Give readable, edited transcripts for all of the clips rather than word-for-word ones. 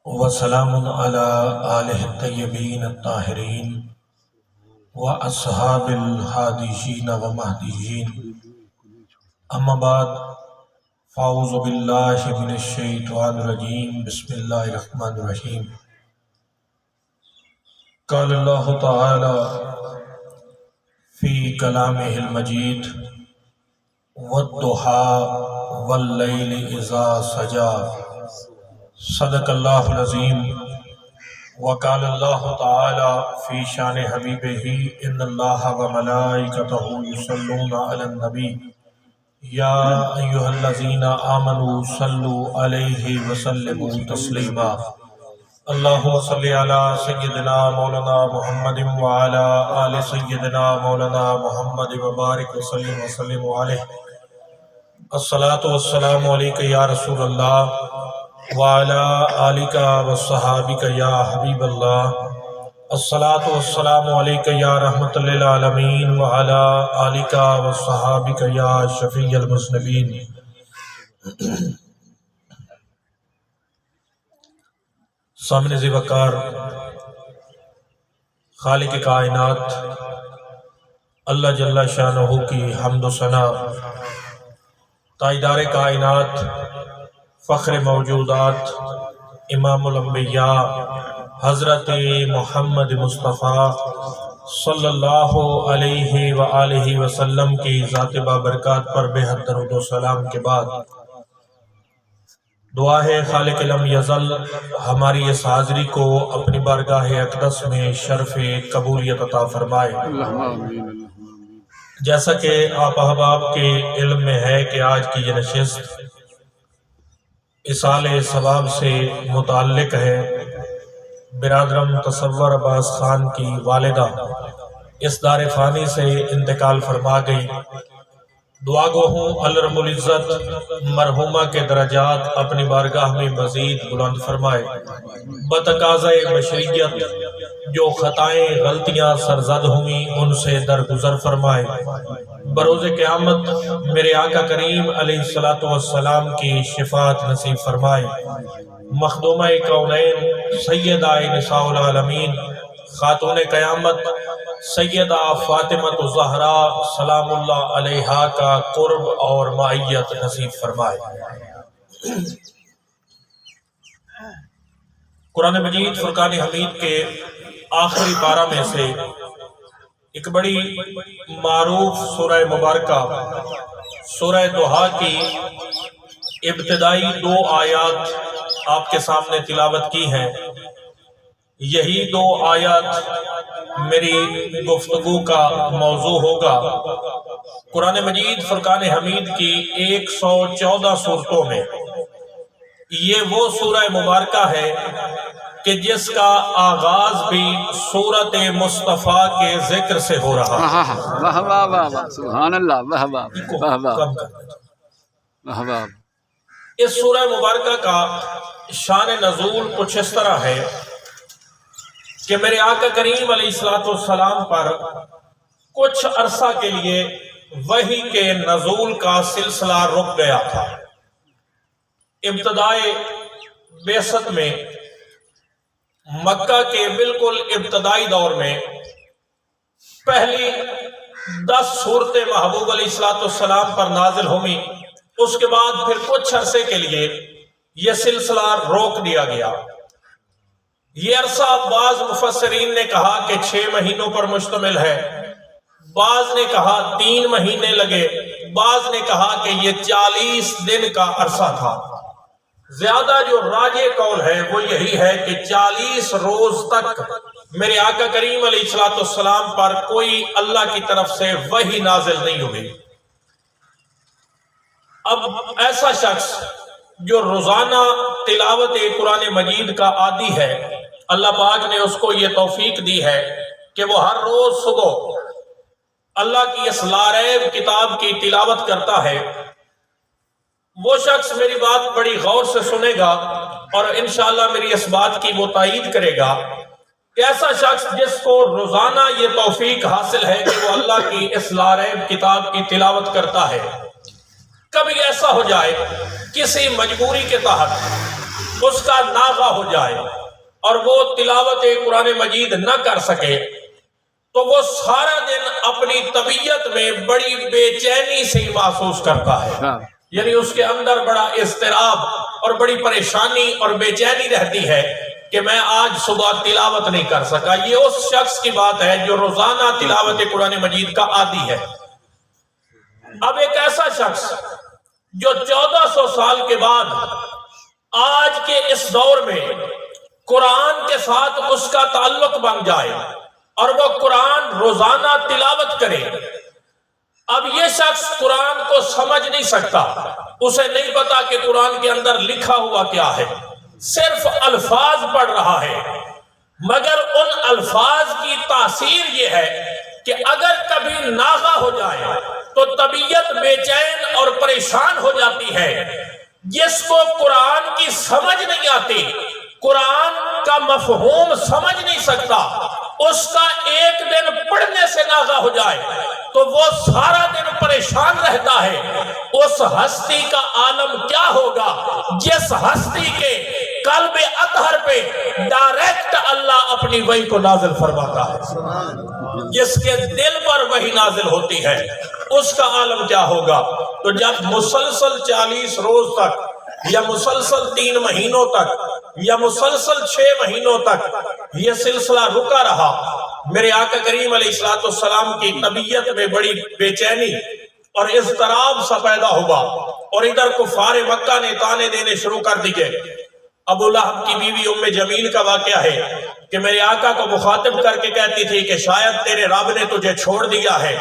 وسلام على آلہ الطیبین الطاہرین واصحاب الہادیین ومہدیین اما بعد فاعوذ باللہ من الشیطان الرجیم بسم اللہ الرحمن الرحیم قال اللہ تعالی فی کلامہ المجید والضحی واللیل اذا سجا صدق اللہ العظیم وقال اللہ تعالی فی شان حبیبہ ان اللہ وملائکتہ یصلون علی النبی یا ایہا الذین آمنوا صلوا علیہ وسلموا تسلیما اللہم صلی علی سیدنا مولانا محمد وعلی آل سیدنا مولانا محمد وبارک وسلم علیہ الصلاۃ والسلام علیکہ یا رسول اللہ وعلى آلك وصحابك يا حبيب الله الصلاة والسلام عليك يا رحمة للعالمين وعلى آلك وصحابك يا شفيع المذنبين سامنے ذی وقار خالق کائنات اللہ جل شانہ کی حمد و ثنا، تاجدار کائنات، فخر موجودات، امام الانبیاء حضرت محمد مصطفیٰ صلی اللہ علیہ وآلہ وسلم کی ذات بابرکات پر بے حد درود و سلام کے بعد دعا ہے خالق لم یزل ہماری اس حاضری کو اپنی بارگاہ اقدس میں شرف قبولیت عطا فرمائے۔ جیسا کہ آپ احباب کے علم میں ہے کہ آج کی یہ نشست اصال ثواب سے متعلق ہے۔ برادرم تصور عباس خان کی والدہ اس دار فانی سے انتقال فرما گئی۔ دعا گو ہوں اللہ رب العزت مرحومہ کے درجات اپنی بارگاہ میں مزید بلند فرمائے۔ بتقاضۂ بشریت جو خطائیں غلطیاں سرزد ہوئیں ان سے درگزر فرمائے۔ بروز قیامت میرے آقا کریم علیہ السلام کی شفاعت نصیب فرمائے۔ مخدومہ کونین سیدہ نساء العالمین خاتون قیامت سیدہ فاطمہ الزہراء سلام اللہ علیہا کا قرب اور معیت نصیب فرمائے۔ قرآن مجید فرقان حمید کے آخری پارہ میں سے ایک بڑی معروف سورہ مبارکہ سورہ ضحیٰ کی ابتدائی 2 آیات آپ کے سامنے تلاوت کی ہیں۔ یہی 2 آیات میری گفتگو کا موضوع ہوگا۔ قرآن مجید فرقان حمید کی 114 سورتوں میں یہ وہ سورہ مبارکہ ہے کہ جس کا آغاز بھی سورت مصطفیٰ کے ذکر سے ہو رہا ہے۔ واہ واہ واہ واہ سبحان اللہ، واہ واہ واہ واہ واہ واہ۔ اس سورہ مبارکہ کا شان نزول کچھ اس طرح ہے کہ میرے آقا کریم علیہ السلام پر کچھ عرصہ کے لیے وحی کے نزول کا سلسلہ رک گیا تھا۔ ابتدائے بعثت میں مکہ کے بالکل ابتدائی دور میں پہلی 10 سورتیں محبوب علیہ السلام پر نازل ہوئیں۔ اس کے بعد پھر کچھ عرصے کے لیے یہ سلسلہ روک دیا گیا۔ یہ عرصہ بعض مفسرین نے کہا کہ 6 مہینوں پر مشتمل ہے، بعض نے کہا 3 مہینے لگے، بعض نے کہا کہ یہ 40 دن کا عرصہ تھا۔ زیادہ جو راجح قول ہے وہ یہی ہے کہ 40 روز تک میرے آقا کریم علیہ السلام پر کوئی اللہ کی طرف سے وحی نازل نہیں ہوئی۔ اب ایسا شخص جو روزانہ تلاوت قرآن مجید کا عادی ہے، اللہ پاک نے اس کو یہ توفیق دی ہے کہ وہ ہر روز صبح اللہ کی اس لاریب کتاب کی تلاوت کرتا ہے۔ وہ شخص میری بات بڑی غور سے سنے گا اور انشاءاللہ میری اس بات کی وہ تائید کرے گا کہ ایسا شخص جس کو روزانہ یہ توفیق حاصل ہے کہ وہ اللہ کی اس لاریب کتاب کی تلاوت کرتا ہے، کبھی ایسا ہو جائے کسی مجبوری کے تحت اس کا ناغہ ہو جائے اور وہ تلاوت قرآن مجید نہ کر سکے تو وہ سارا دن اپنی طبیعت میں بڑی بے چینی سے محسوس کرتا ہے، یعنی اس کے اندر بڑا اضطراب اور بڑی پریشانی اور بے چینی رہتی ہے کہ میں آج صبح تلاوت نہیں کر سکا۔ یہ اس شخص کی بات ہے جو روزانہ تلاوت قرآن مجید کا عادی ہے۔ اب ایک ایسا شخص جو 1400 سال کے بعد آج کے اس دور میں قرآن کے ساتھ اس کا تعلق بن جائے اور وہ قرآن روزانہ تلاوت کرے، اب یہ شخص قرآن کو سمجھ نہیں سکتا، اسے نہیں پتا کہ قرآن کے اندر لکھا ہوا کیا ہے، صرف الفاظ پڑھ رہا ہے، مگر ان الفاظ کی تاثیر یہ ہے کہ اگر کبھی ناغہ ہو جائے تو طبیعت بے چین اور پریشان ہو جاتی ہے۔ جس کو قرآن کی سمجھ نہیں آتی، قرآن کا مفہوم سمجھ نہیں سکتا، اس کا ایک دن پڑھنے سے ناغہ ہو جائے تو وہ سارا دن پریشان رہتا ہے۔ اس ہستی کا عالم کیا ہوگا جس ہستی کے قلب اطہر پہ ڈائریکٹ اللہ اپنی وحی کو نازل فرماتا ہے، جس کے دل پر وحی نازل ہوتی ہے، اس کا عالم کیا ہوگا؟ تو جب مسلسل 40 روز تک یا مسلسل 3 مہینوں تک یا مسلسل 6 مہینوں تک یہ سلسلہ رکا رہا، میرے آقا کریم علیہ السلام کی طبیعت میں بڑی بے چینی اور اضطراب سا پیدا ہوا، اور ادھر کفار مکہ نے تانے دینے شروع کر دیے۔ ابو لہب کی بیوی ام جمیل کا واقعہ ہے کہ میرے آقا کو مخاطب کر کے کہتی تھی کہ شاید تیرے رب نے تجھے چھوڑ دیا ہے۔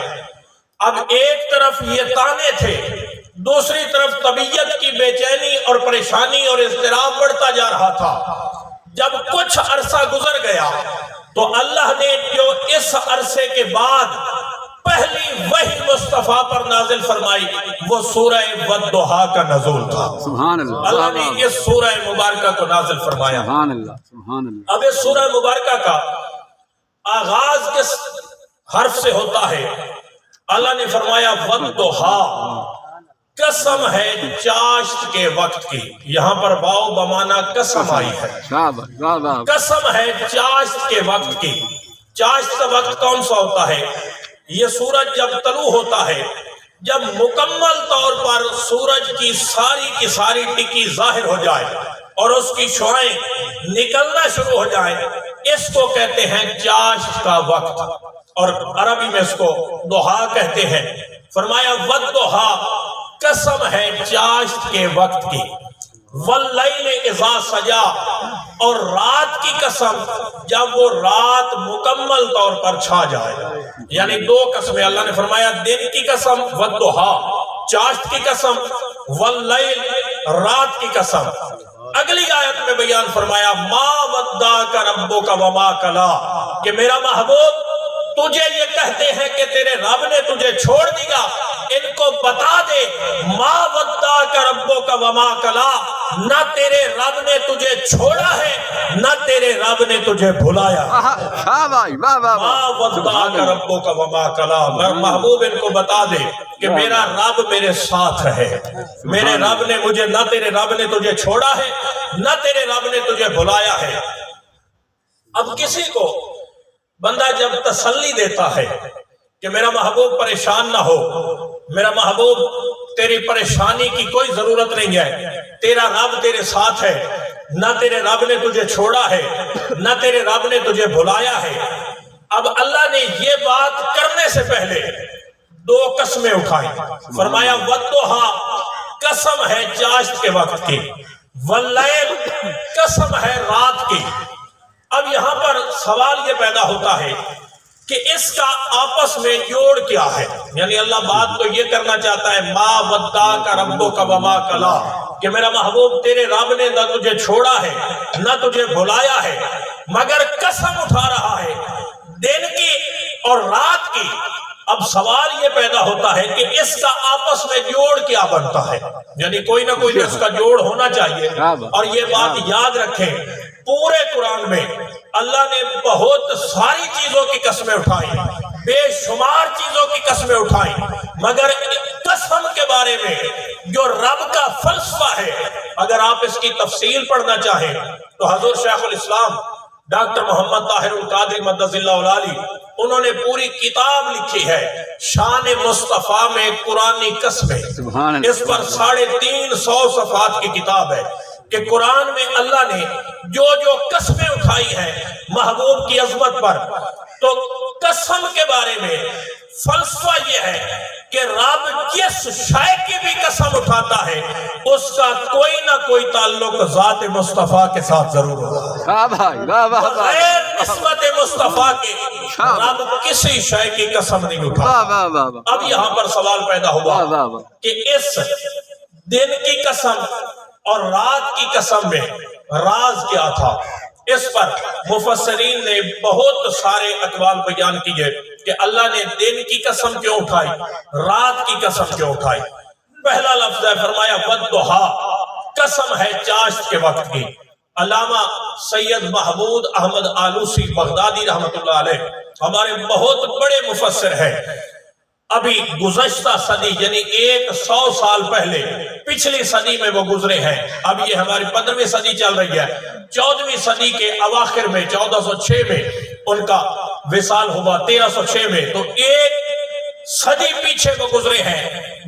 اب ایک طرف یہ تانے تھے، دوسری طرف طبیعت کی بے چینی اور پریشانی اور اضطراب بڑھتا جا رہا تھا۔ جب کچھ عرصہ گزر گیا تو اللہ نے جو اس عرصے کے بعد پہلی وحی مصطفیٰ پر نازل فرمائی وہ سورہ والضحیٰ کا نزول تھا۔ سبحان اللہ، اللہ نے اس سورہ مبارکہ کو نازل فرمایا۔ سبحان اللہ، سبحان اللہ۔ اب اس سورہ مبارکہ کا آغاز کس حرف سے ہوتا ہے؟ اللہ نے فرمایا والضحیٰ، قسم ہے چاشت کے وقت کی۔ یہاں پر واو بمانا قسم آئی ہے، قسم ہے چاشت کے وقت کی۔ چاشت کا وقت کون سا ہوتا ہے؟ یہ سورج جب طلوع ہوتا ہے، جب مکمل طور پر سورج کی ساری ٹکی ظاہر ہو جائے اور اس کی شعائیں نکلنا شروع ہو جائیں، اس کو کہتے ہیں چاشت کا وقت، اور عربی میں اس کو ضحیٰ کہتے ہیں۔ فرمایا والضحیٰ، قسم ہے چاشت کے وقت کی، واللیل اذا سجا، اور رات کی قسم جب وہ رات مکمل طور پر چھا جائے۔ یعنی 2 قسمیں اللہ نے فرمایا، دن کی قسم والضحیٰ، چاشت کی قسم، واللیل، رات کی قسم۔ اگلی آیت میں بیان فرمایا ما ودعک ربک وما قلی، کہ میرا محبوب تجھے یہ کہتے ہیں کہ تیرے رب نے تجھے چھوڑ دیا، ان کو بتا دے ما ودعک ربک وما قلی، نہ تیرے رب نے تجھے چھوڑا ہے نہ تیرے رب نے تجھے بھلایا۔ ما ودعک ربک وما قلی، میرا محبوب ان کو بتا دے کہ میرا رب میرے ساتھ ہے، میرے رب نے مجھے، نہ تیرے رب نے تجھے چھوڑا ہے نہ تیرے رب نے تجھے بھلایا ہے۔ اب کسی کو بندہ جب تسلی دیتا ہے کہ میرا محبوب پریشان نہ ہو، میرا محبوب تیری پریشانی کی کوئی ضرورت نہیں ہے، تیرا رب تیرے ساتھ ہے، نہ تیرے رب نے تجھے چھوڑا ہے نہ تیرے رب نے تجھے بھلایا ہے۔ اب اللہ نے یہ بات کرنے سے پہلے 2 قسمیں اٹھائیں، فرمایا والضحیٰ، قسم ہے چاشت کے وقت کی، واللیل، قسم ہے رات کی۔ اب یہاں پر سوال یہ پیدا ہوتا ہے کہ اس کا آپس میں جوڑ کیا ہے؟ یعنی اللہ بات تو یہ کرنا چاہتا ہے ما ودعک ربک وما قلی، کہ میرا محبوب تیرے رب نے نہ تجھے چھوڑا ہے نہ تجھے بھلایا ہے، مگر قسم اٹھا رہا ہے دن کی اور رات کی۔ اب سوال یہ پیدا ہوتا ہے کہ اس کا آپس میں جوڑ کیا بنتا ہے؟ یعنی کوئی نہ کوئی اس کا جوڑ ہونا چاہیے۔ اور یہ بات یاد رکھیں، پورے قرآن میں اللہ نے بہت ساری چیزوں کی قسمیں اٹھائی، بے شمار چیزوں کی قسمیں اٹھائیں، مگر قسم کے بارے میں جو رب کا فلسفہ ہے، اگر آپ اس کی تفصیل پڑھنا چاہیں تو حضور شیخ الاسلام ڈاکٹر محمد طاہر القادری مدظ اللہ العالی انہوں نے پوری کتاب لکھی ہے شان مصطفیٰ میں قرآنی قسمیں، اس پر 350 صفحات کی کتاب ہے کہ قرآن میں اللہ نے جو جو قسمیں اٹھائی ہیں محبوب کی عظمت پر، تو قسم کے بارے میں فلسفہ یہ ہے کہ رب جس شے کی بھی قسم اٹھاتا ہے اس کا کوئی نہ کوئی تعلق ذات مصطفیٰ کے ساتھ ضرور ہوگا۔ بغیر نسبت مصطفیٰ کے رب کسی شے کی قسم نہیں اٹھاتا۔ اب یہاں پر سوال پیدا ہوا کہ اس دن کی قسم اور رات کی قسم میں راز کیا تھا؟ اس پر مفسرین نے بہت سارے اقوال بیان کیے کہ اللہ نے دن کی قسم کیوں اٹھائی، رات کی قسم کیوں اٹھائی۔ پہلا لفظ ہے فرمایا والضحیٰ، قسم ہے چاشت کے وقت کی۔ علامہ سید محمود احمد آلوسی بغدادی رحمت اللہ علیہ ہمارے بہت بڑے مفسر ہیں، ابھی گزشتہ صدی یعنی 100 سال پہلے پچھلی صدی میں وہ گزرے ہیں، اب یہ ہماری 15ویں صدی چل رہی ہے، 14ویں صدی کے اواخر میں 1406 میں ان کا وصال ہوا، 1306 میں، تو 1 صدی پیچھے وہ گزرے ہیں،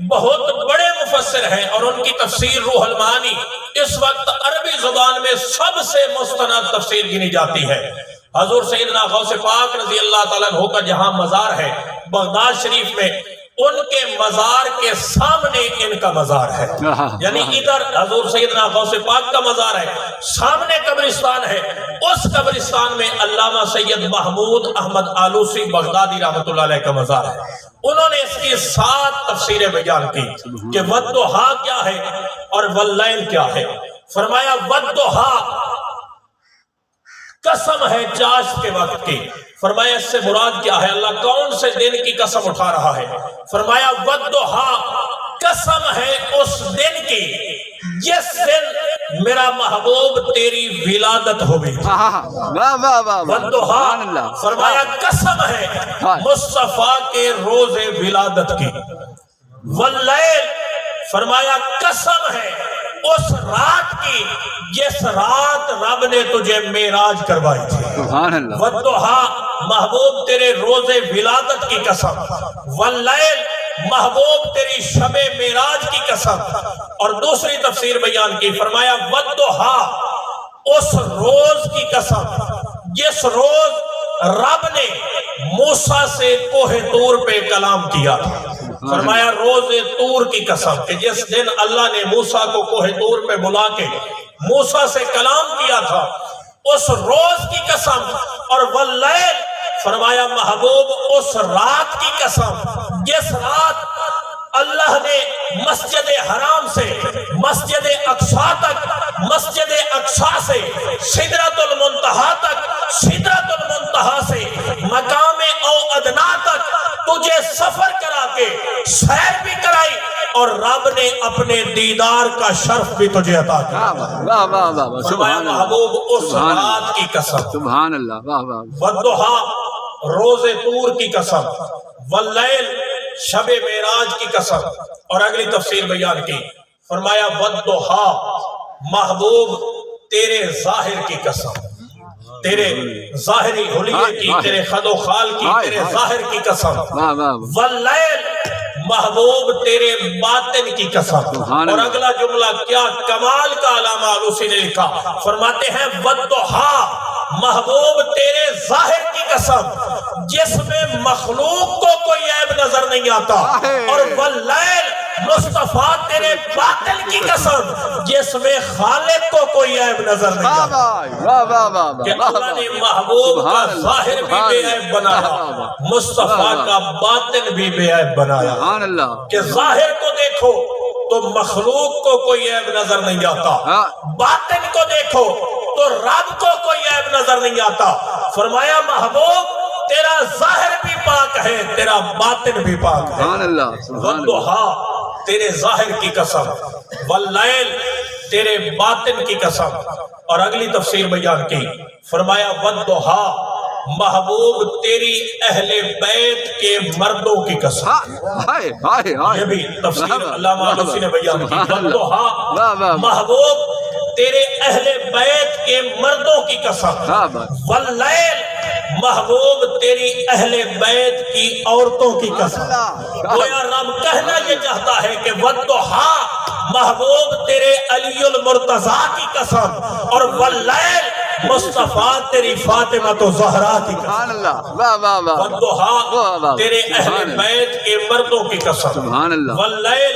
بہت بڑے مفسر ہیں، اور ان کی تفسیر روح المعانی اس وقت عربی زبان میں سب سے مستند تفسیر گنی جاتی ہے۔ حضور سیدنا غوث پاک رضی اللہ تعالیٰ عنہ کا جہاں مزار ہے بغداد شریف میں، ان کے مزار کے سامنے ان کا مزار ہے، یعنی ادھر حضور سیدنا غوث پاک کا مزار ہے، سامنے قبرستان ہے، اس قبرستان میں علامہ سید محمود احمد آلوسی بغدادی رحمت اللہ علیہ کا مزار ہے۔ انہوں نے اس کی 7 تفسیریں بیان کی کہ والضحیٰ کیا ہے اور واللیل کیا ہے۔ فرمایا والضحیٰ قسم ہے چاشت کے وقت کی۔ فرمایا اس سے مراد کیا ہے، اللہ کون سے دن کی قسم اٹھا رہا ہے؟ فرمایا والضحیٰ قسم ہے اس دن کی جس دن میرا محبوب تیری ولادت ہوئی۔ والضحیٰ فرمایا قسم ہے مصطفیٰ کے روز ولادت کی۔ واللیل فرمایا قسم ہے اس رات کی جس رات رب نے تجھے معراج کروائی تھی۔ والضحیٰ محبوب تیرے روز ولادت کی قسم، واللیل محبوب تیری شب معراج کی قسم۔ اور دوسری تفسیر بیان کی، فرمایا والضحیٰ اس روز کی قسم جس روز رب نے موسیٰ سے کوہ طور پہ کلام کیا تھا۔ فرمایا روز طور کی قسم کہ جس دن اللہ نے موسیٰ کو کوہ طور پہ بلا کے موسیٰ سے کلام کیا تھا، اس روز کی قسم۔ اور واللیل فرمایا محبوب اس رات کی قسم جس رات اللہ نے مسجد حرام سے مسجد اقصی تک، مسجد اقصی سے سدرۃ المنتہا تک، سدرۃ المنتہا سے مقام او ادنا تک تجھے سفر کرا کے سیر بھی کرائی، اور رب نے اپنے دیدار کا شرف بھی تجھے عطا کیا۔ فرمایا محبوب اس رات کی قسم، سبحان اللہ، واہ واہ۔ والضحیٰ روز طور کی قسم، واللیل شب معراج کی قسم۔ اور اگلی تفسیر بیان کی، فرمایا والضحیٰ محبوب تیرے ظاہر کی قسم، تیرے ظاہری حلیے کی، تیرے خد و خال کی، تیرے ظاہر کی قسم۔ واللیل محبوب تیرے باطن کی قسم۔ اور اگلا جملہ کیا کمال کا علامہ آلوسی نے لکھا، فرماتے ہیں والضحیٰ محبوب تیرے ظاہر کی قسم جس میں مخلوق کو کوئی عیب نظر نہیں آتا، اور واللیل مصطفیٰ تیرے باطن کی قسم جس میں خالق کو کوئی عیب نظر نہیں آتا، کہ اللہ نے محبوب کا ظاہر بھی بے عیب بنایا، مصطفیٰ کا باطن بھی بے عیب بنایا، کہ ظاہر کو دیکھو تو مخلوق کو کوئی عیب نظر نہیں آتا، باطن کو دیکھو تو رب کو کوئی عیب نظر نہیں آتا۔ فرمایا محبوب تیرا ظاہر بھی پاک ہے، تیرا باطن بھی پاک ہے۔ والضحیٰ تیرے ظاہر کی قسم، واللیل تیرے باطن کی قسم۔ اور اگلی تفسیر بیان کی، فرمایا والضحیٰ محبوب تیری اہل بیت کے مردوں کی قسم. ہائے ہائے ہائے یہ بھی تفسیر علامہ علوسی نے بیان کی. واہ واہ محبوب تیرے اہل بیت کے مردوں کی قسم. واللیل محبوب تیری اہل بیت کی عورتوں کی قسم. گویا رب کہنا یہ چاہتا ہے کہ والضحا محبوب تیرے علی المرتضیٰ کی قسم، اور واللیل مصطفیٰ تیری فاطمہ تو زہرا کی قسم. والضحا تیرے اہل بیت کے مردوں کی قسم، واللیل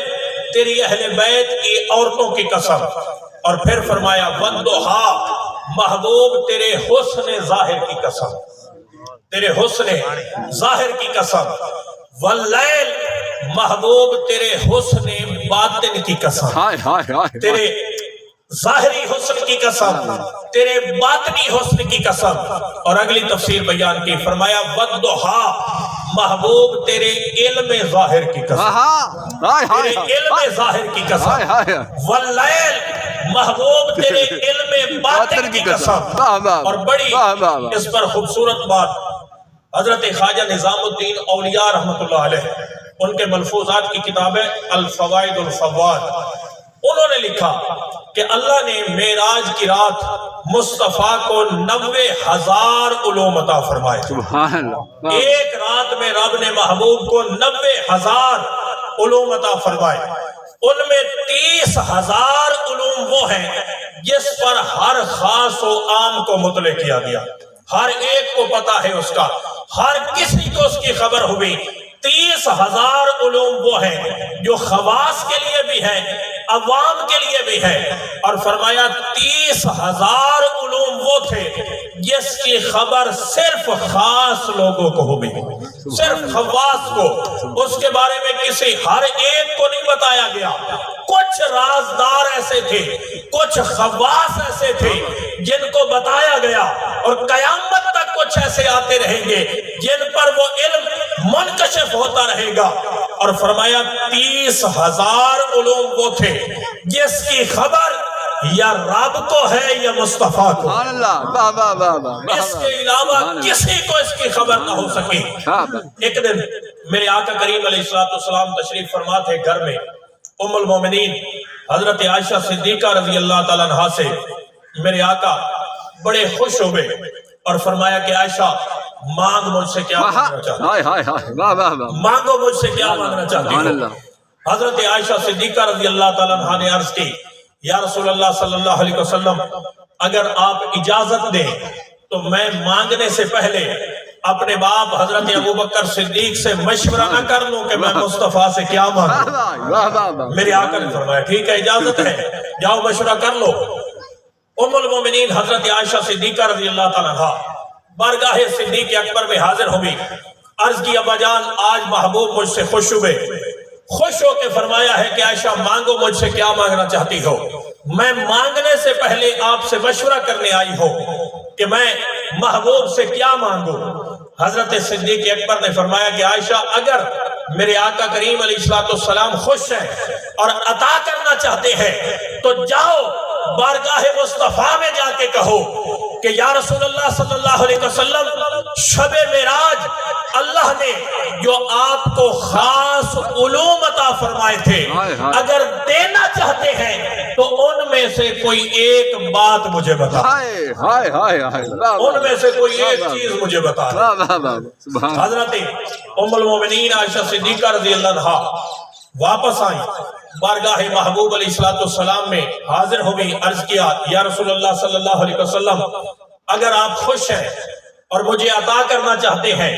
تیری اہل بیت کی عورتوں کی قسم. اور پھر فرمایا والضحا محبوب تیرے حسن ظاہر کی قسم، تیرے حسن ظاہر کی قسم. واللیل محبوب تیرے حسن باطن کی قسم، تیرے ظاہری حسن کی قسم، تیرے باطنی حسن کی قسم. اور اگلی تفسیر بیان کی، فرمایا والضحا محبوب تیرے علم ظاہر کی قسم، تیرے علم ظاہر کی قسم. واللیل محبوب تیرے علم باطن کی قسم. اور بڑی اس پر خوبصورت بات حضرت خواجہ نظام الدین اولیاء رحمۃ اللہ علیہ، ان کے ملفوظات کی کتاب ہے الفوائد الفواد. انہوں نے لکھا کہ اللہ نے معراج کی رات مصطفیٰ کو 90,000 علوم عطا فرمائے. ایک رات میں رب نے محبوب کو 90,000 علوم عطا فرمائے. ان میں 30,000 علوم وہ ہیں جس پر ہر خاص و عام کو مطلع کیا گیا، ہر ایک کو پتا ہے اس کا، ہر کسی کو اس کی خبر ہوئی. 30,000 علوم وہ ہیں جو خواص کے لیے بھی ہیں، عوام کے لیے بھی ہے. اور فرمایا 30,000 علوم وہ تھے جس کی خبر صرف خاص لوگوں کو ہوئی، صرف خواص کو. اس کے بارے میں کسی ہر ایک کو نہیں بتایا گیا. کچھ رازدار ایسے تھے، کچھ خواص ایسے تھے جن کو بتایا گیا، اور قیامت تک کچھ ایسے آتے رہیں گے جن پر وہ علم منکشف ہوتا رہے گا. اور فرمایا 30,000 علوم وہ تھے جس کی خبر یا رب کو ہے یا مصطفیٰ کو، اس کے علاوہ کسی کو اس کی خبر نہ ہو سکی. ایک دن میرے آقا کریم علیہ السلام تشریف فرما تھے گھر میں. ام المومنین حضرت عائشہ صدیقہ رضی اللہ تعالیٰ عنہا سے میرے آقا بڑے خوش ہوئے اور فرمایا کہ عائشہ مانگ مجھ سے کیا مانگنا چاہتی ہو، مانگو مجھ سے کیا مانگنا چاہتی ہو. حضرت عائشہ صدیقہ رضی اللہ تعالیٰ عنہا نے عرض کی یا رسول اللہ صلی اللہ علیہ وسلم اگر آپ اجازت دیں تو میں مانگنے سے پہلے اپنے باپ حضرت ابوبکر صدیق سے مشورہ نہ کر لوں کہ میں مصطفیٰ سے کیا مانگوں. میرے آقا نے فرمایا ٹھیک ہے اجازت ہے، جاؤ مشورہ کر لو. ام المومنین حضرت عائشہ صدیقہ رضی اللہ تعالیٰ عنہا بارگاہ صدیق اکبر میں حاضر ہوئی. عرض کی ابا جان آج محبوب مجھ سے خوش ہوئے، خوش ہو کے فرمایا ہے کہ عائشہ مانگو مجھ سے کیا مانگنا چاہتی ہو. میں مانگنے سے پہلے آپ سے مشورہ کرنے آئی ہوں کہ میں محبوب سے کیا مانگوں. حضرت صدیق اکبر نے فرمایا کہ عائشہ اگر میرے آقا کریم علیہ السلام خوش ہیں اور عطا کرنا چاہتے ہیں تو جاؤ بارگاہ مصطفیٰ میں جا کے کہو کہ یا رسول اللہ صلی اللہ علیہ وسلم شب معراج اللہ نے جو آپ کو خاص علوم عطا فرمائے تھے اگر دینا چاہتے ہیں تو ان میں سے کوئی ایک بات مجھے بتا، ان میں سے کوئی ایک چیز مجھے بتا. حضرت ام المومنین عائشہ صدیقہ رضی اللہ عنہا واپس آئیں، بارگاہ محبوب علیہ السلام میں حاضر ہوئی. عرض کیا یا رسول اللہ صلی اللہ علیہ وسلم اگر آپ خوش ہیں اور مجھے عطا کرنا چاہتے ہیں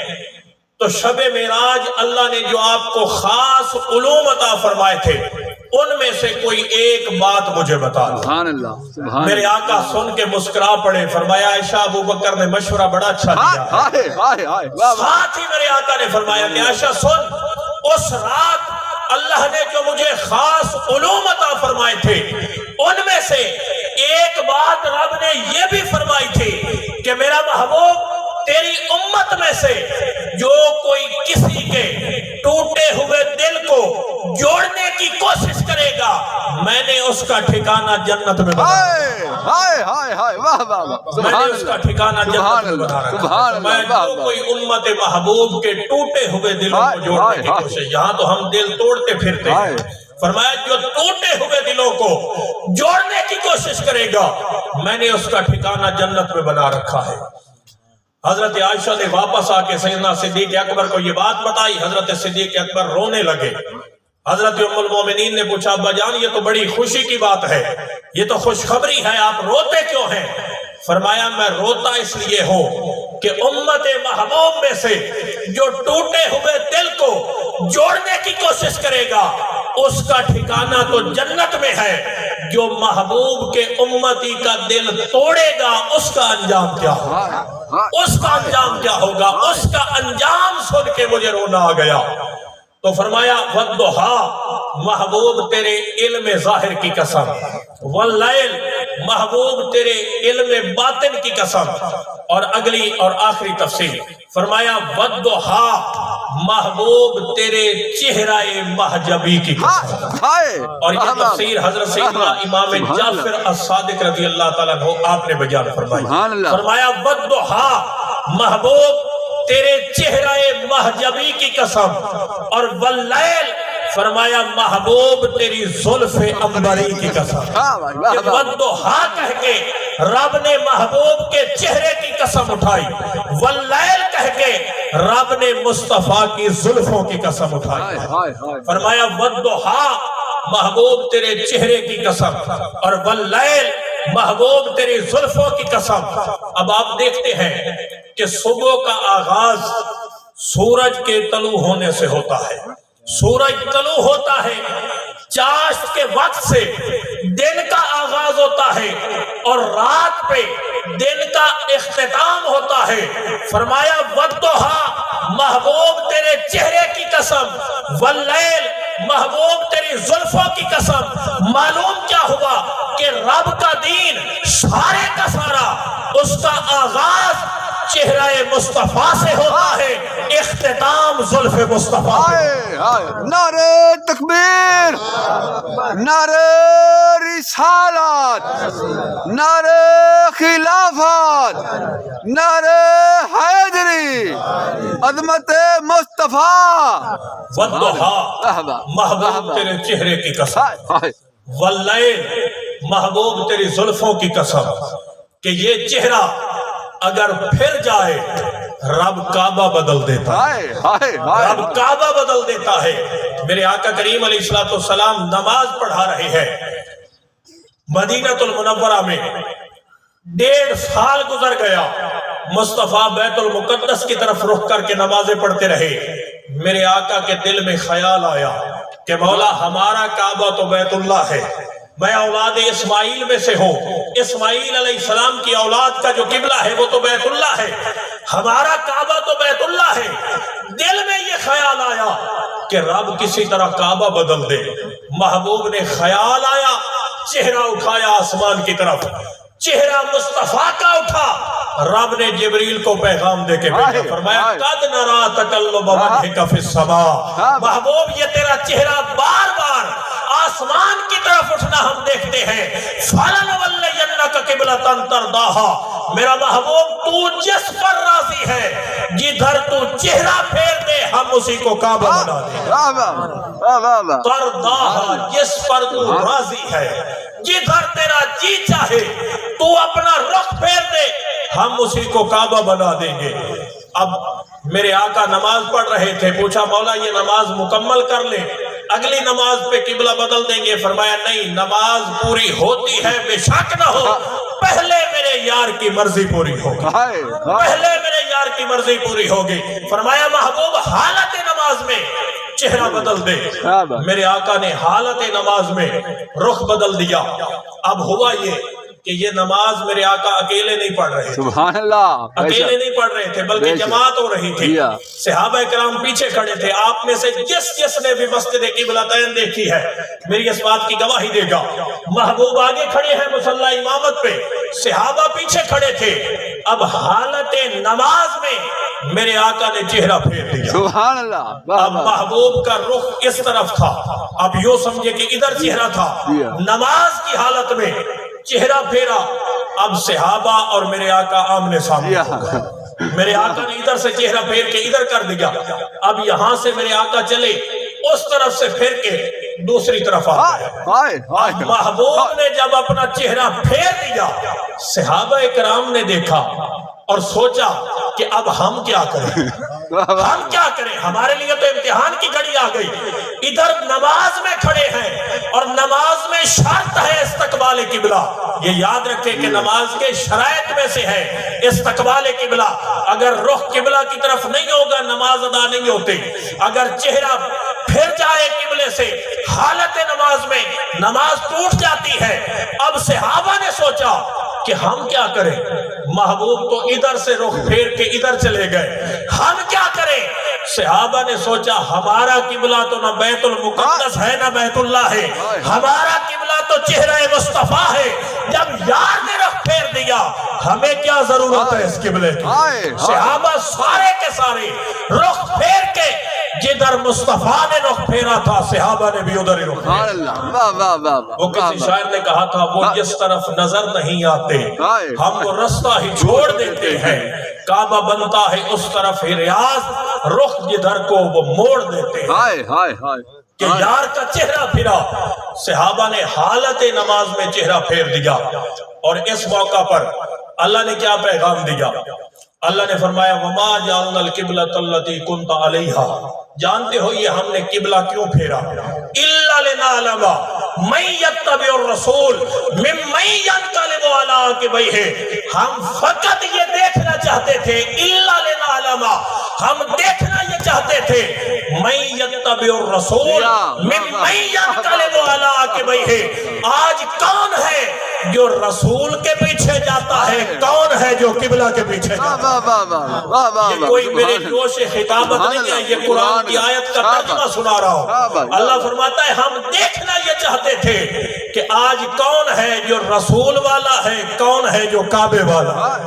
تو شب معراج اللہ نے جو آپ کو خاص علوم عطا فرمائے تھے ان میں سے کوئی ایک بات مجھے بتا دو. میرے آقا سن کے مسکرا پڑے، فرمایا عائشہ ابوبکر نے مشورہ بڑا اچھا دیا. ساتھ ہی میرے آقا نے فرمایا کہ عائشہ سن، اس رات اللہ نے جو مجھے خاص علوم عطا فرمائے تھے ان میں سے ایک بات رب نے یہ بھی فرمائی تھی کہ میرا محبوب تیری امت میں سے جو کوئی کسی کے ٹوٹے ہوئے دل کو جوڑنے کی کوشش کرے گا میں نے اس کا ٹھکانہ جنت میں بتایا. واہ واہ واہ میں نے اس کا ٹھکانہ جنت میں بنا رکھا ہے۔ میں جو کوئی امت محبوب کے ٹوٹے ہوئے دلوں کو جوڑنے کی کوشش، یہاں تو ہم دل توڑتے پھرتے ہیں، فرمایا جو ٹوٹے ہوئے دلوں کو جوڑنے کی کوشش کرے گا میں نے اس کا ٹھکانہ جنت میں بنا رکھا ہے۔ حضرت عائشہ نے واپس آ کے سیدنا صدیق اکبر کو یہ بات بتائی، حضرت صدیق اکبر رونے لگے۔ حضرت ام المومنین نے پوچھا ابا جان یہ تو بڑی خوشی کی بات ہے، یہ تو خوشخبری ہے، آپ روتے کیوں ہیں؟ فرمایا میں روتا اس لیے ہوں کہ امت محبوب میں سے جو ٹوٹے ہوئے دل کو جوڑنے کی کوشش کرے گا اس کا ٹھکانہ تو جنت میں ہے، جو محبوب کے امتی کا دل توڑے گا اس کا انجام کیا ہوگا، اس کا انجام کیا ہوگا، اس کا انجام سن کے مجھے رونا آ گیا۔ تو فرمایا والضحیٰ محبوب تیرے علم ظاہر کی قسم، واللیل محبوب تیرے علم باطن کی قسم، اور اگلی اور آخری تفسیر فرمایا والضحیٰ محبوب تیرے چہرہ محجبی کی قسم۔ اور یہ تفسیر حضرت سیدنا امام جعفر الصادق رضی اللہ تعالیٰ عنہ آپ نے بیان فرمائی۔ فرمایا والضحیٰ محبوب تیرے چہرہ محجبی کی قسم، اور واللیل فرمایا محبوب تیری زلف عنبری کی قسم۔ یہ والضحیٰ کہہ کے رب نے محبوب کے چہرے کی قسم اٹھائی، واللیل کہہ کے رب نے مصطفیٰ کی زلفوں کی قسم اٹھائی۔ فرمایا والضحیٰ محبوب تیرے چہرے کی قسم، اور واللیل محبوب تیری زلفوں کی قسم۔ اب آپ دیکھتے ہیں کہ صبح کا آغاز سورج کے طلوع ہونے سے ہوتا ہے، سورج طلوع ہوتا ہے، چاشت کے وقت سے دن کا آغاز ہوتا ہے، اور رات پہ دن کا اختتام ہوتا ہے۔ فرمایا والضحیٰ محبوب تیرے چہرے کی قسم، واللیل محبوب تیری زلفوں کی قسم۔ معلوم کیا ہوا کہ رب کا دین سارے کا سارا اس کا آغاز چہرہ مصطفیٰ سے ہوتا ہے، اختتام زلف مصطفیٰ سے۔ نعرہ تکبیر، نعرہ رسالت، نعرہ خلافت، نعرہ حیدری، عظمت مصطفیٰ۔ والضحیٰ محبوب تیرے چہرے کی قسم، واللیل محبوب تیری زلفوں کی قسم، کہ یہ چہرہ اگر پھر جائے رب کعبہ بدل دیتا ہے، رب کعبہ بدل دیتا ہے۔ میرے آقا کریم علیہ السلام نماز پڑھا رہے ہیں مدینہ المنورہ میں، 1.5 سال گزر گیا، مصطفیٰ بیت المقدس کی طرف رخ کر کے نمازیں پڑھتے رہے۔ میرے آقا کے دل میں خیال آیا کہ مولا ہمارا کعبہ تو بیت اللہ ہے، میں اولاد اسماعیل میں سے ہوں، اسماعیل علیہ السلام کی اولاد کا جو قبلہ ہے وہ تو بیت اللہ ہے، ہمارا کعبہ تو بیت اللہ ہے۔ دل میں یہ خیال آیا کہ رب کسی طرح کعبہ بدل دے۔ محبوب نے خیال آیا، چہرہ اٹھایا آسمان کی طرف، چہرہ مصطفیٰ کا اٹھا، رب نے جبریل کو پیغام دے کے بھیجا، فرمایا قد نرا تقلب وجہک فی السماء، محبوب یہ تیرا چہرہ بار بار آسمان کی طرف اٹھنا ہم دیکھتے ہیں۔ فَلَنُوَلِّيَنَّكَ قِبْلَةً تَرْضَاهَا، میرا محبوب تو جس پر راضی ہے جدھر تو چہرہ پھیر دے ہم اسی کو کعبہ بنا دیں۔ ترضاها، جس پر تو راضی ہے، جدھر تیرا جی چاہے تو اپنا رخ پھیر دے ہم اسی کو کعبہ بنا دیں گے۔ اب میرے آقا نماز پڑھ رہے تھے، پوچھا مولا یہ نماز مکمل کر لیں، اگلی نماز پہ قبلہ بدل دیں گے؟ فرمایا نہیں، نماز پوری ہوتی ہے بے شک نہ ہو، پہلے میرے یار کی مرضی پوری ہوگی، پہلے میرے یار کی مرضی پوری ہوگی۔ فرمایا محبوب حالت نماز میں چہرہ بدل دے۔ میرے آقا نے حالت نماز میں رخ بدل دیا۔ اب ہوا یہ کہ یہ نماز میرے آقا اکیلے نہیں پڑھ رہے تھے، سبحان اللہ، اکیلے نہیں پڑھ رہے تھے بلکہ جماعت ہو رہی تھی، صحابہ کرام پیچھے کھڑے تھے۔ آپ میں سے جس نے بھی مسجد قبلتین دیکھی ہے میری اس بات کی گواہی دے گا۔ محبوب آگے کھڑے ہیں مصلی امامت پہ، صحابہ پیچھے کھڑے تھے۔ اب حالت نماز میں میرے آقا نے چہرہ پھیر دیا، سبحان اللہ۔ اب محبوب کا رخ اس طرف تھا، اب یوں سمجھے کہ ادھر چہرہ تھا۔ نماز کی حالت میں چہرہ پھیرا، اب صحابہ اور میرے آقا آمنے سامنے ہو گئے۔ میرے آقا نے ادھر سے چہرہ پھیر کے ادھر کر دیا، اب یہاں سے میرے آقا چلے اس طرف سے پھر کے دوسری طرف آ گئے۔ اب محبوب نے جب اپنا چہرہ پھیر دیا، صحابہ اکرام نے دیکھا اور سوچا کہ اب ہم کیا کریں، ہم کیا کریں، ہمارے لیے تو امتحان کی گھڑی آ گئی۔ ادھر نماز میں کھڑے ہیں اور نماز میں شرط ہے استقبال قبلہ، یہ یاد رکھیں کہ نماز کے شرائط میں سے ہے استقبال قبلہ۔ اگر رخ قبلہ کی طرف نہیں ہوگا نماز ادا نہیں ہوتی، اگر چہرہ پھر جائے قبلے سے حالت نماز میں نماز ٹوٹ جاتی ہے۔ اب صحابہ نے سوچا کہ ہم کیا کریں، محبوب تو ادھر سے رخ پھیر کے ادھر چلے گئے، ہم کیا کریں؟ صحابہ نے سوچا ہمارا قبلہ تو نہ بیت المقدس ہے نہ بیت اللہ ہے، ہمارا قبلہ تو چہرہ مصطفیٰ ہے۔ جب یار نے رخ پھیر دیا ہمیں کیا ضرورت ہے اس قبلے کی؟ صحابہ سارے کے سارے رخ پھیر کے جدھر مصطفیٰ نے رخ پھیرا تھا صحابہ نے بھی ادھر ہی رخ پھیرا۔ وہ کسی شاعر نے کہا تھا وہ جس طرف نظر نہیں آتے ہم وہ رستہ ہی چھوڑ دیتے ہیں، کعبہ بنتا ہے اس طرف ہی ریاض، رخ جدھر کو وہ موڑ دیتے ہیں۔ کہ یار کا چہرہ پھرا، صحابہ نے حالت نماز میں چہرہ پھیر دیا، اور اس موقع پر اللہ نے کیا پیغام دیا؟ اللہ نے فرمایا وَمَا جَعَلْنَا الْقِبْلَةَ الَّتِي كُنْتَ عَلَيْهَا، جانتے ہو یہ ہم نے قبلہ کیوں پھیرا؟ إِلَّا لِنَعْلَمَ مَن يَتَّبِعُ الرَّسُولَ مِمَّن يَنْقَلِبُ عَلَىٰ عَقِبَيْهِ، ہم فقط یہ دیکھنا چاہتے تھے، إِلَّا لِنَعْلَمَ، ہم دیکھنا یہ چاہتے تھے مَن يَتَّبِعُ الرَّسُولَ مِمَّن يَنْقَلِبُ عَلَىٰ عَقِبَيْهِ، آج کون ہے جو رسول کے پیچھے جاتا ہے، کون ہے جو قبلہ کے پیچھے جاتا ہے؟ یہ کوئی میرے جوش خطابت نہیں ہے، یہ قرآن کی آیت کا ترجمہ سنا رہا ہوں۔ اللہ فرماتا ہے ہم دیکھنا یہ چاہتے تھے کہ آج کون ہے جو رسول والا ہے، کون ہے جو کعبے والا ہے۔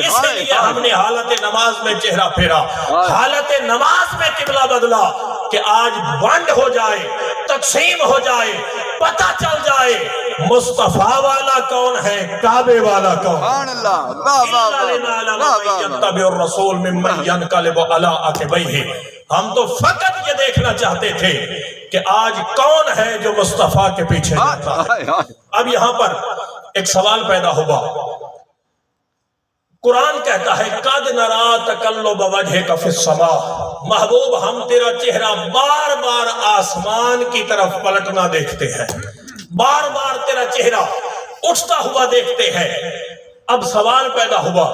اس لیے ہم نے حالت نماز میں چہرہ پھیرا، حالت نماز میں قبلہ بدلا کہ آج بند ہو جائے، تقسیم ہو جائے، پتہ چل جائے مصطفیٰ والا کون ہے، کعبے والا کون ہے۔ ہم تو فقط یہ دیکھنا چاہتے تھے کہ آج کون ہے جو مصطفیٰ کے پیچھے جاتا ہے۔ اب یہاں پر ایک سوال پیدا ہوگا، قرآن کہتا ہے قَدْ نَرَا تَقَلُّبَ وَجْهِكَ فِي السَّمَاءِ، محبوب ہم تیرا چہرہ بار بار آسمان کی طرف پلٹنا دیکھتے ہیں، بار بار تیرا چہرہ اٹھتا ہوا دیکھتے ہیں۔ اب سوال پیدا ہوا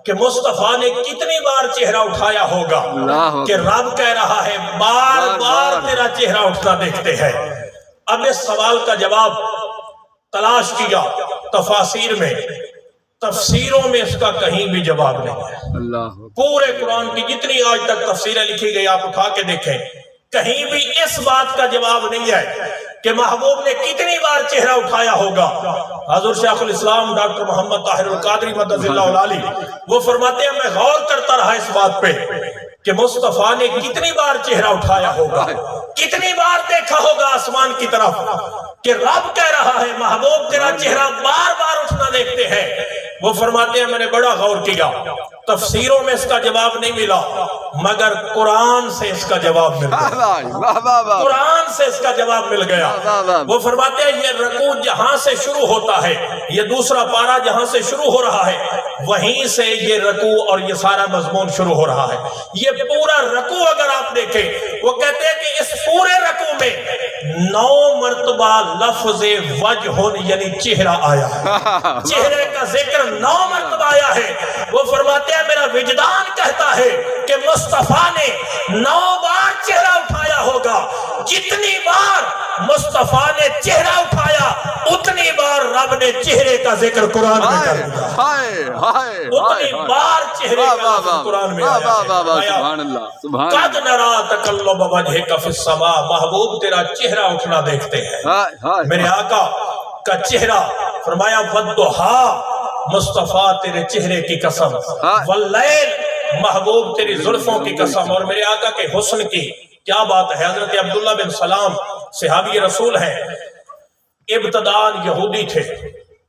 کہ مصطفیٰ نے کتنی بار چہرہ اٹھایا ہوگا کہ رب کہہ رہا ہے بار بار تیرا چہرہ اٹھتا دیکھتے ہیں۔ اب اس سوال کا جواب تلاش کیا تفاسیر میں، تفسیروں میں اس کا کہیں بھی جواب نہیں ہے۔ پورے قرآن کی جتنی آج تک تفسیریں لکھی گئی آپ اٹھا کے دیکھیں، کہیں بھی اس بات کا جواب نہیں ہے کہ محبوب نے کتنی بار چہرہ اٹھایا ہوگا۔ حضرت شیخ الاسلام ڈاکٹر محمد طاہر القادری مدد اللہ علیہ وہ فرماتے ہیں میں غور کرتا رہا اس بات پہ کہ مصطفیٰ نے کتنی بار چہرہ اٹھایا ہوگا، کتنی بار دیکھا ہوگا آسمان کی طرف کہ رب کہہ رہا ہے محبوب تیرا چہرہ بار بار اٹھنا دیکھتے ہیں۔ وہ فرماتے ہیں میں نے بڑا غور کیا، تفسیروں میں اس کا جواب نہیں ملا مگر قرآن سے اس کا جواب مل گیا، قرآن سے اس کا جواب مل گیا۔ وہ فرماتے ہیں یہ رکوع جہاں سے شروع ہوتا ہے، یہ دوسرا پارہ جہاں سے شروع ہو رہا ہے وہیں سے یہ رکوع اور یہ سارا مضمون شروع ہو رہا ہے۔ یہ پورا رکوع اگر آپ دیکھیں وہ کہتے ہیں کہ اس پورے رکوع میں 9 مرتبہ لفظ وجہ یعنی چہرہ آیا ہے، چہرے کا ذکر 9 مرتبہ آیا ہے۔ وہ فرماتے ہیں میرا وجدان کہتا ہے کہ مصطفیٰ نے 9 بار چہرہ اٹھایا ہوگا، جتنی بار مصطفیٰ نے چہرہ اٹھایا اتنی بار رب نے چہرے کا ذکر قرآن میں کر دیا، اتنی بار چہرے کا ذکر قرآن میں آیا۔ قَدْ نَرَا تَقَلُّبَ وَجْهِكَ فِي السَّمَاءِ، محبوب تیرا چہرہ اٹھنا دیکھتے ہیں۔ میرے آقا کا چہرہ فرمایا وَالضُّحَىٰ، مصطفیٰ تیرے چہرے کی قسم، واللیل، محبوب تیری زلفوں کی قسم، اور میرے آقا کے حسن کی کیا بات ہے۔ حضرت عبداللہ بن سلام صحابی رسول ہیں، ابتداء یہودی تھے،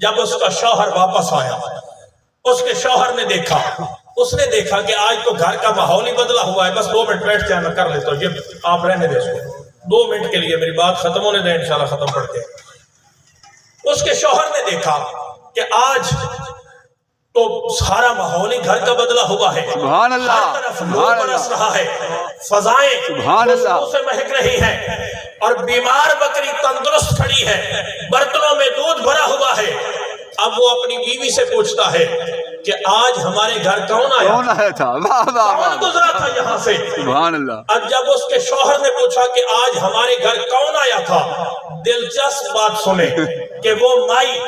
جب اس کا شوہر واپس آیا، اس کے شوہر نے دیکھا، اس نے دیکھا کہ آج تو گھر کا ماحول ہی بدلا ہوا ہے، بس 2 منٹ بیٹھ جائے میں کر لیتا ہوں، یہ آپ رہنے دیں اس کو 2 منٹ کے لیے، میری بات ختم ہونے دیں، انشاءاللہ ختم پڑھتے ہیں۔ اس کے شوہر نے دیکھا کہ آج تو سارا ماحول ہی گھر کا بدلا ہوا ہے، سبحان اللہ، ہر طرف نور برس رہا ہے، فضائیں خوشبو سے مہک رہی ہیں، اور بیمار بکری تندرست کھڑی ہے، برتنوں میں دودھ بھرا ہوا ہے۔ اب وہ اپنی بیوی سے پوچھتا ہے کہ آج ہمارے گھر کون آیا تھا؟ کون گزرا تھا یہاں سے؟ سبحان اللہ۔ اب جب اس کے شوہر نے پوچھا کہ آج ہمارے گھر کون آیا تھا، دلچسپ بات سنیں کہ وہ مائی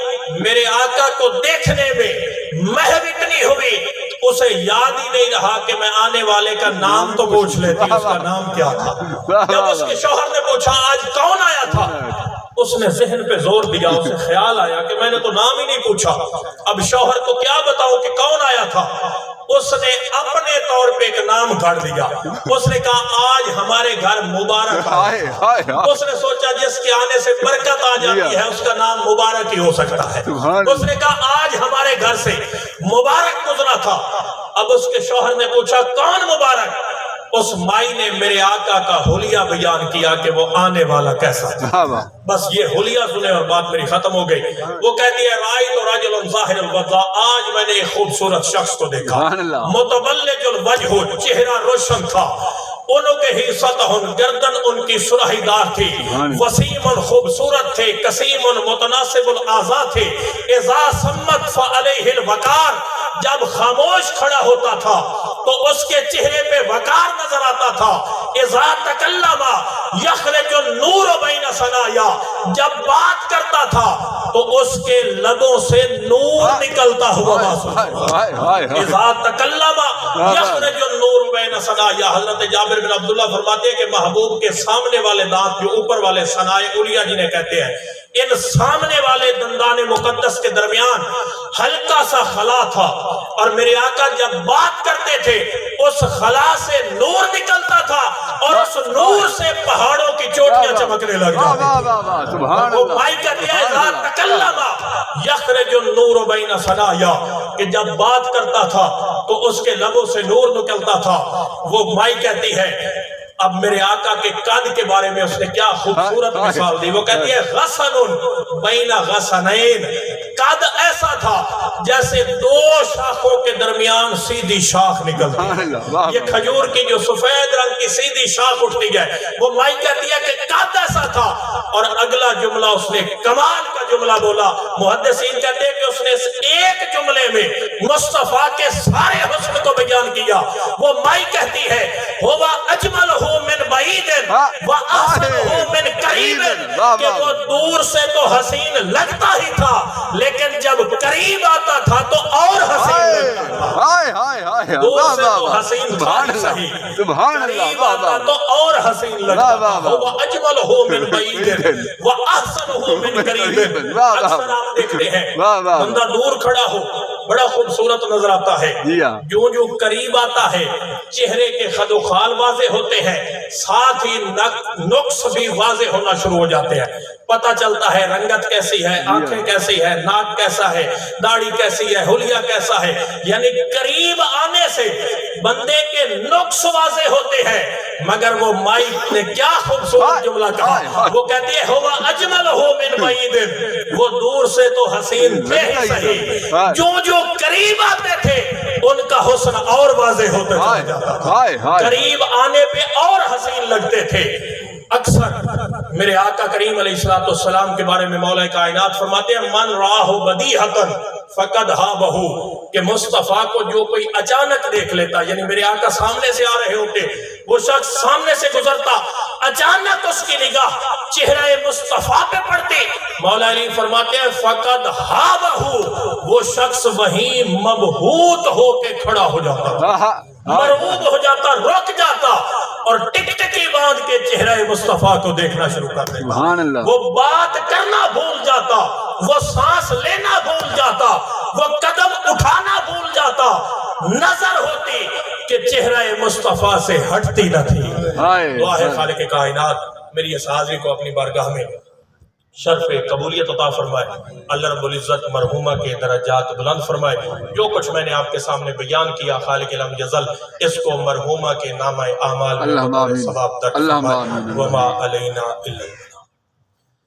میرے آقا کو دیکھنے میں محو اتنی ہوئی، اسے یاد ہی نہیں رہا کہ میں آنے والے کا نام تو پوچھ لیتی، اس کا نام کیا تھا۔ جب اس کے شوہر نے پوچھا آج کون آیا تھا، اس نے ذہن پہ زور دیا، اسے خیال آیا کہ میں نے تو نام ہی نہیں پوچھا، اب شوہر کو کیا بتاؤ کہ کون آیا تھا۔ اس نے اپنے طور پہ ایک نام گھڑ دیا، اس نے کہا آج ہمارے گھر مبارک آیا۔ اس نے سوچا جس کے آنے سے برکت آ جاتی ہے اس کا نام مبارک ہی ہو سکتا ہے۔ اس نے کہا آج ہمارے گھر سے مبارک گزرا تھا۔ اب اس کے شوہر نے پوچھا کون مبارک؟ اس مائی نے میرے آقا کا حلیہ بیان کیا کہ وہ آنے والا کیسا تھا۔ بس یہ حلیہ سنے اور بات میری ختم ہو گئی۔ وہ کہتی ہے رائت رجل ظاہر الوضع، آج میں نے ایک خوبصورت شخص کو دیکھا، متبلج الوجہ، چہرہ روشن تھا، انکہ ہی سطح، گردن ان کی سرحی دار تھی، وسیم خوبصورت تھے، قسیم متناسب الاعضاء تھے، اذا سمت فعلیہ الوقار، جب خاموش کھڑا ہوتا تھا تو اس کے چہرے پہ وقار نظر آتا تھا، اذا تکلم یخرج النور بین ثنایا، جب بات کرتا تھا تو اس کے لبوں سے نور نکلتا ہوا محسوس، اذا تکلم یخرج النور بین ثنایا۔ حضرت جابر بن عبداللہ فرماتے ہیں کہ محبوب کے سامنے والے دانت جو اوپر والے ثنائے علیہ جنہیں کہتے ہیں، ان سامنے والے دندان مقدس کے درمیان ہلکا سا خلا تھا، اور میرے آقا جب بات کرتے تھے اس خلا سے نور نکلتا تھا، اور اس نور سے پہاڑوں کی چوٹیاں چمکنے لگ جاتی تھی۔ وہ مائی کہتی ہے اذا تکلم یخرج النور بین ثنایا، کہ جب بات کرتا تھا تو اس کے لبوں سے نور نکلتا تھا۔ وہ مائی کہتی ہے اب میرے آقا کے قد کے بارے میں اس نے کیا خوبصورت مثال دی، وہ کہتی ہے غصن بین غصنین، قد ایسا تھا جیسے 2 شاخوں کے درمیان سیدھی شاخ نکلتی ہے، یہ کھجور کی جو سفید رنگ کی سیدھی شاخ اٹھتی ہے، وہ مائی کہتی ہے کہ قد ایسا تھا۔ اور اگلا جملہ اس نے کمال کا جملہ بولا، محدثین کہتے ہیں کہ اس نے اس ایک جملے میں مصطفیٰ کے سارے حسن کو بیان کیا۔ وہ مائی کہتی ہے ہوا اجملہ من بعید و احسنہ من قریب، کہ وہ دور سے تو حسین لگتا ہی تھا لیکن جب قریب آتا تھا تو اور حسین لگتا تھا۔ دور سے تو حسین تھا ہی صحیح، قریب آتا تو اور حسین لگتا تھا۔ ہوا اجملہ من بعید و احسنہ من قریب۔ اکثر آپ دیکھتے ہیں بندہ دور کھڑا ہو بڑا خوبصورت نظر آتا ہے، جو جو قریب آتا ہے چہرے کے خد و خال واضح ہوتے ہیں، ساتھ ہی نقص بھی واضح ہونا شروع ہو جاتے ہیں۔ پتہ چلتا ہے رنگت کیسی ہے، آنکھیں کیسی ہے، ناک کیسا ہے، داڑھی کیسی ہے، حلیہ کیسا ہے، یعنی قریب آنے سے بندے کے نقص واضح ہوتے ہیں۔ مگر وہ مائی نے کیا خوبصورت جملہ کہا، وہ کہتی ہے ہوا اجملہ من بعید، وہ دور سے تو حسین تھے ہی صحیح، جو جو قریب آتے تھے ان کا حسن اور واضح ہوتا چلا جاتا تھا، قریب آنے پہ اور حسین لگتے تھے۔ اکثر میرے آقا کریم علیہ السلام کے بارے میں مولا کائنات فرماتے ہیں من راہ بدیہۃ فقد ہابہ، کہ مصطفیٰ کو جو کوئی اچانک دیکھ لیتا، یعنی میرے آقا سامنے سے آ رہے ہوتے، وہ شخص سامنے سے گزرتا، اچانک اس کی نگاہ چہرہ مصطفیٰ پہ پڑتی، مولا علی فرماتے ہیں فقد ہابہ، وہ شخص وہیں مبہوت ہو کے کھڑا ہو جاتا، مرعوب ہو جاتا، رک جاتا، اور ٹک ٹکی باندھ کے چہرہ مصطفیٰ کو دیکھنا شروع کر دیتا۔ وہ بات کرنا بھول جاتا، وہ سانس لینا بھول جاتا، وہ قدم اٹھانا بھول جاتا، نظر ہوتی کہ چہرہ مصطفیٰ سے ہٹتی نہ تھی۔ دعا ہے خالق کائنات میری اس حاضری کو اپنی بارگاہ میں شرف قبولیت عطا فرمائے، اللہ رب العزت مرحومہ کے درجات بلند فرمائے۔ جو کچھ میں نے آپ کے سامنے بیان کیا خالق لم یزل اس کو مرحومہ کے نامہ اعمال میں بطور ثواب درج فرمائے۔ وما علینا الا